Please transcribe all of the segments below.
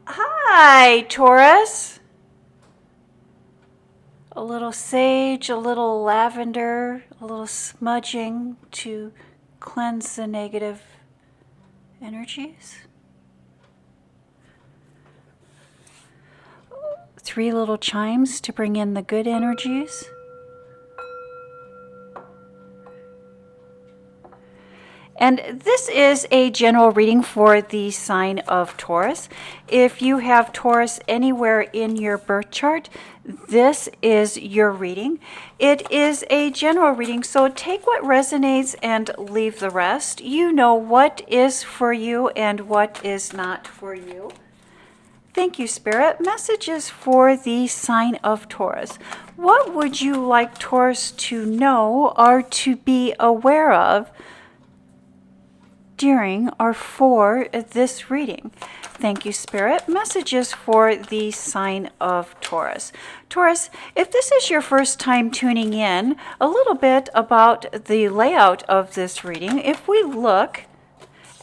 Hi, Taurus. A little sage, a little lavender, a little smudging to cleanse the negative energies. 3 little chimes to bring in the good energies. And this is a general reading for the sign of Taurus. If you have Taurus anywhere in your birth chart, this is your reading. It is a general reading, so take what resonates and leave the rest. You know what is for you and what is not for you. Thank you, Spirit. Messages for the sign of Taurus. What would you like Taurus to know or to be aware of during or for this reading? Thank you, Spirit. Messages for the sign of Taurus. Taurus, if this is your first time tuning in, a little bit about the layout of this reading. If we look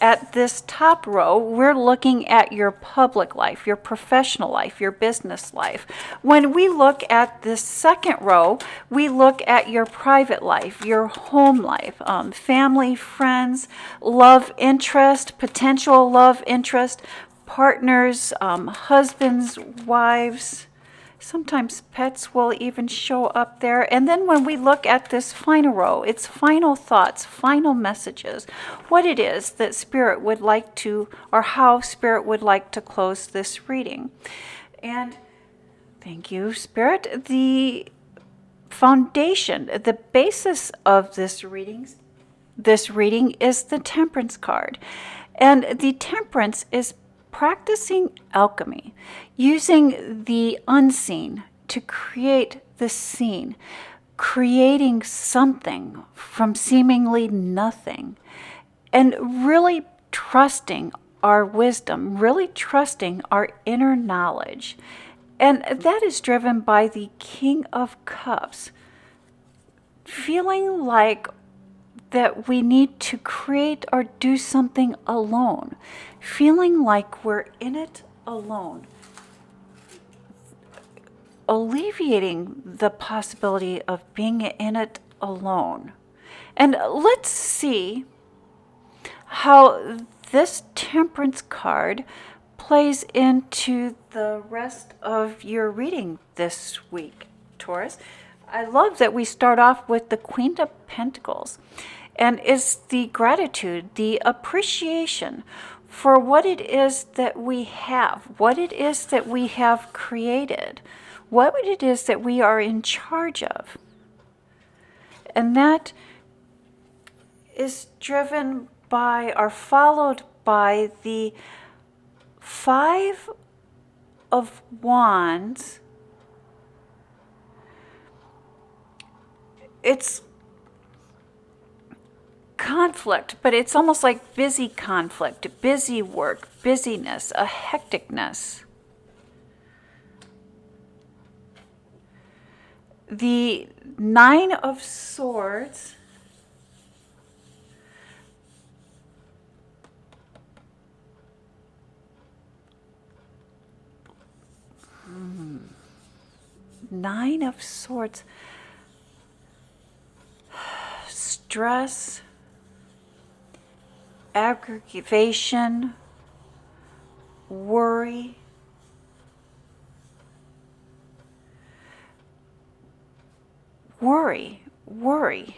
at this top row, we're looking at your public life, your professional life, your business life. When we look at this second row, we look at your private life, your home life, family, friends, love interest, potential love interest, partners, husbands, wives. Sometimes pets will even show up there. And then when we look at this final row, it's final thoughts, final messages, what it is that Spirit would like to, or how Spirit would like to close this reading. And thank you, Spirit. The foundation, the basis of this reading is the Temperance card. And the Temperance is practicing alchemy, using the unseen to create the seen, creating something from seemingly nothing, and really trusting our wisdom, really trusting our inner knowledge. And that is driven by the King of Cups, feeling like that we need to create or do something alone, feeling like we're in it alone, alleviating the possibility of being in it alone. And let's see how this Temperance card plays into the rest of your reading this week, Taurus. I love that we start off with the Queen of Pentacles. And it's the gratitude, the appreciation for what it is that we have, what it is that we have created, what it is that we are in charge of. And that is driven by or followed by the 5 of Wands. It's conflict, but it's almost like busy conflict, busy work, busyness, a hecticness. The 9 of Swords Nine of Swords. Stress, aggravation, worry, worry.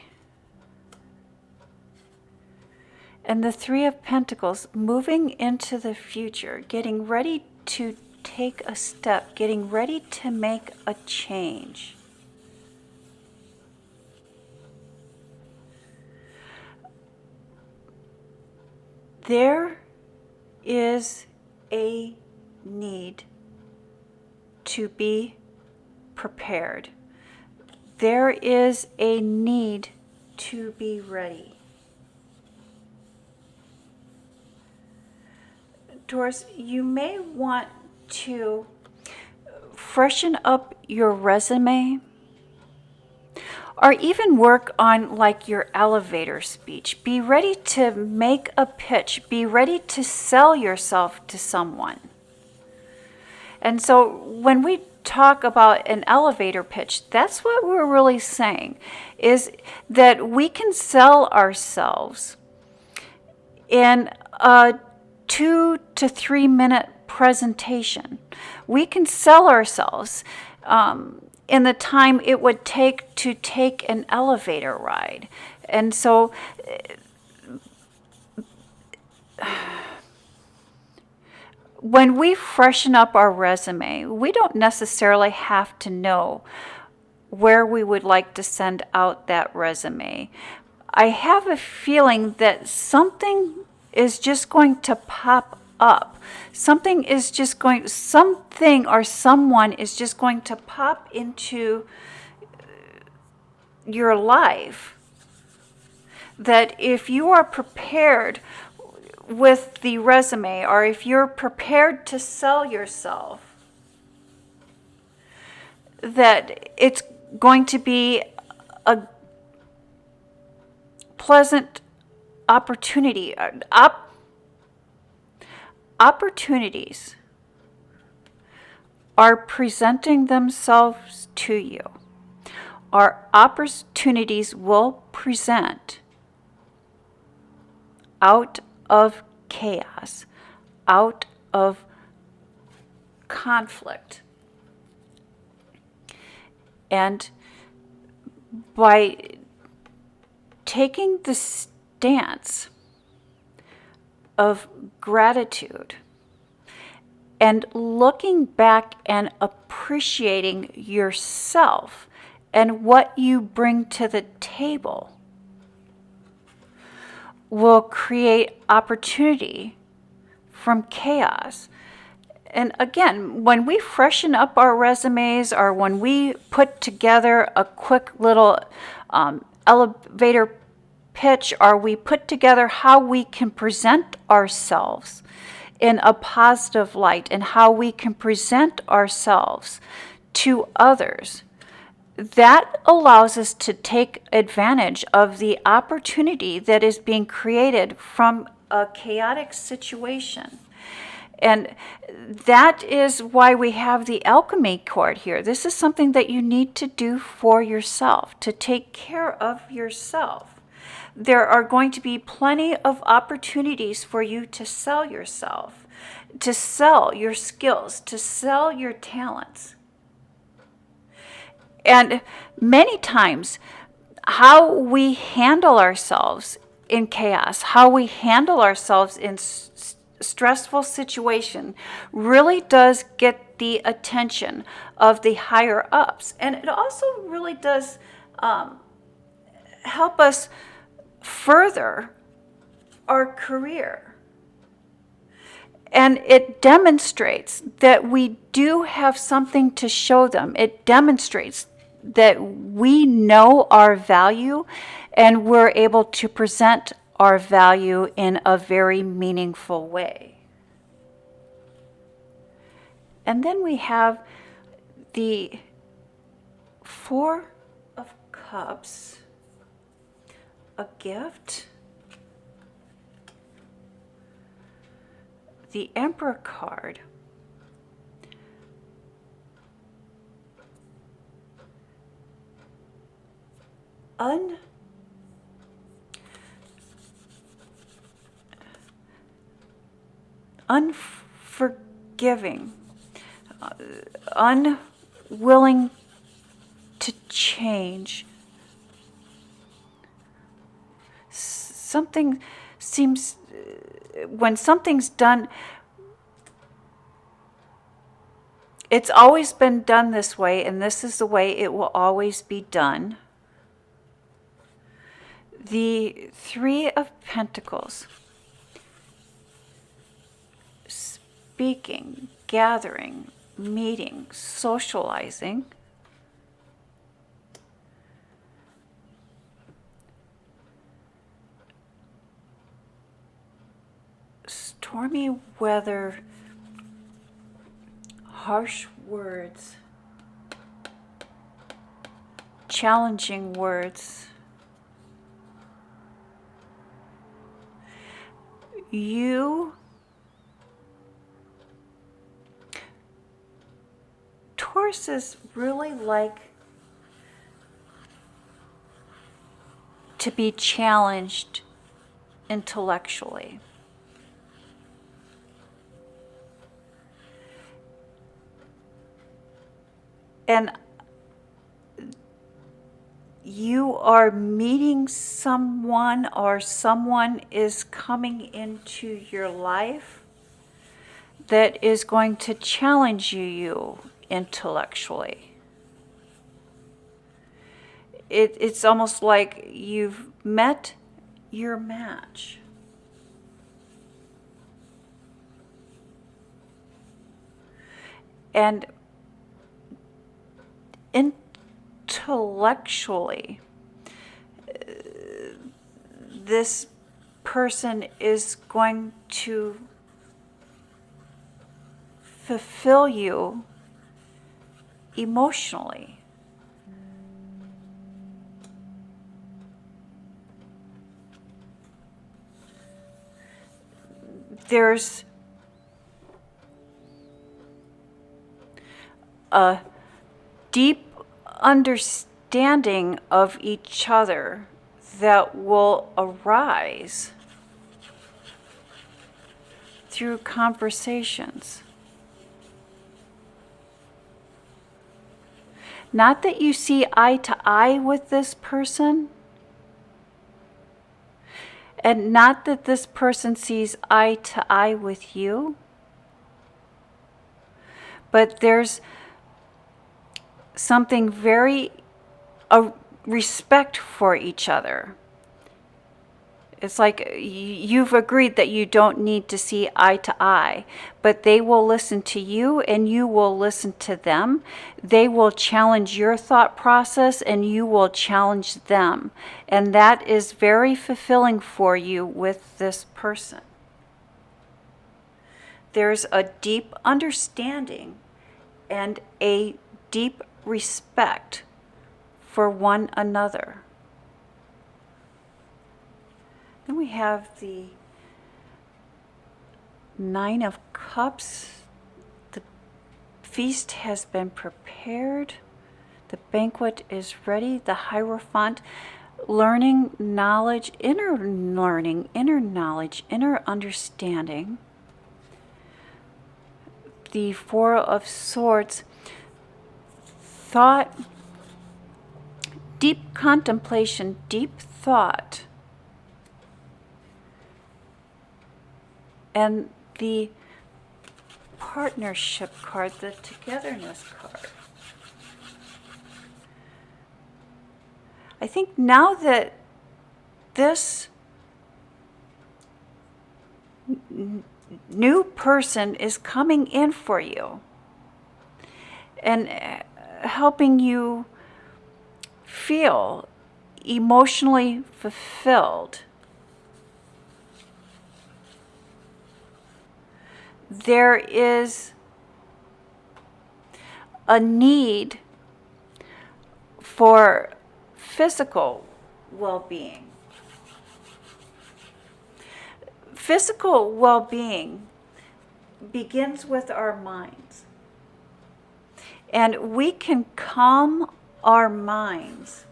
And the 3 of Pentacles, moving into the future, getting ready to take a step, getting ready to make a change. There is a need to be prepared. There is a need to be ready. Taurus, you may want to freshen up your resume, or even work on like your elevator speech. Be ready to make a pitch. Be ready to sell yourself to someone. And so when we talk about an elevator pitch, that's what we're really saying, is that we can sell ourselves in a 2 to 3 minute presentation. We can sell ourselves in the time it would take to take an elevator ride. And so when we freshen up our resume, we don't necessarily have to know where we would like to send out that resume. I have a feeling that something is just going to pop up. Something or someone is just going to pop into your life. That if you are prepared with the resume, or if you're prepared to sell yourself, that it's going to be a pleasant opportunity. Opportunities are presenting themselves to you. Our opportunities will present out of chaos, out of conflict. And by taking the stance of gratitude and looking back and appreciating yourself and what you bring to the table, will create opportunity from chaos. And again, when we freshen up our resumes, or when we put together a quick little elevator pitch, or we put together how we can present ourselves in a positive light and how we can present ourselves to others, that allows us to take advantage of the opportunity that is being created from a chaotic situation. And that is why we have the alchemy card here. This is something that you need to do for yourself, to take care of yourself. There are going to be plenty of opportunities for you to sell yourself, to sell your skills, to sell your talents. And many times, how we handle ourselves in chaos, how we handle ourselves in stressful situation, really does get the attention of the higher ups. And it also really does help us further our career. And it demonstrates that we do have something to show them. It demonstrates that we know our value and we're able to present our value in a very meaningful way. And then we have the Four of Cups, a gift, the Emperor card, unforgiving, unwilling to change. Something seems, when something's done, it's always been done this way, and this is the way it will always be done. The Three of Pentacles, speaking, gathering, meeting, socializing. Stormy weather, harsh words, challenging words. You Tauruses really like to be challenged intellectually. And you are meeting someone, or someone is coming into your life that is going to challenge you intellectually. It's almost like you've met your match. And intellectually, this person is going to fulfill you emotionally. There's a deep understanding of each other that will arise through conversations. Not that you see eye to eye with this person, and not that this person sees eye to eye with you, but there's something very, a respect for each other. It's like you've agreed that you don't need to see eye to eye, but they will listen to you and you will listen to them. They will challenge your thought process and you will challenge them. And that is very fulfilling for you with this person. There's a deep understanding and a deep respect for one another. Then we have the Nine of Cups. The feast has been prepared. The banquet is ready. The Hierophant, learning, knowledge, inner learning, inner knowledge, inner understanding. The Four of Swords, thought, deep contemplation, deep thought. And the partnership card, the togetherness card. I think now that this new person is coming in for you and helping you feel emotionally fulfilled, there is a need for physical well-being. Physical well-being begins with our minds. And we can calm our minds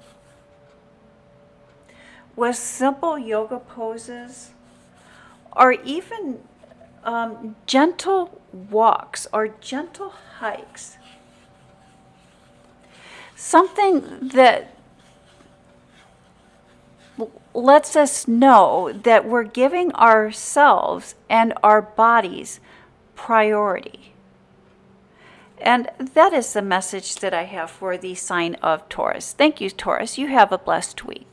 with simple yoga poses, or even gentle walks or gentle hikes. Something that lets us know that we're giving ourselves and our bodies priority. And that is the message that I have for the sign of Taurus. Thank you, Taurus. You have a blessed week.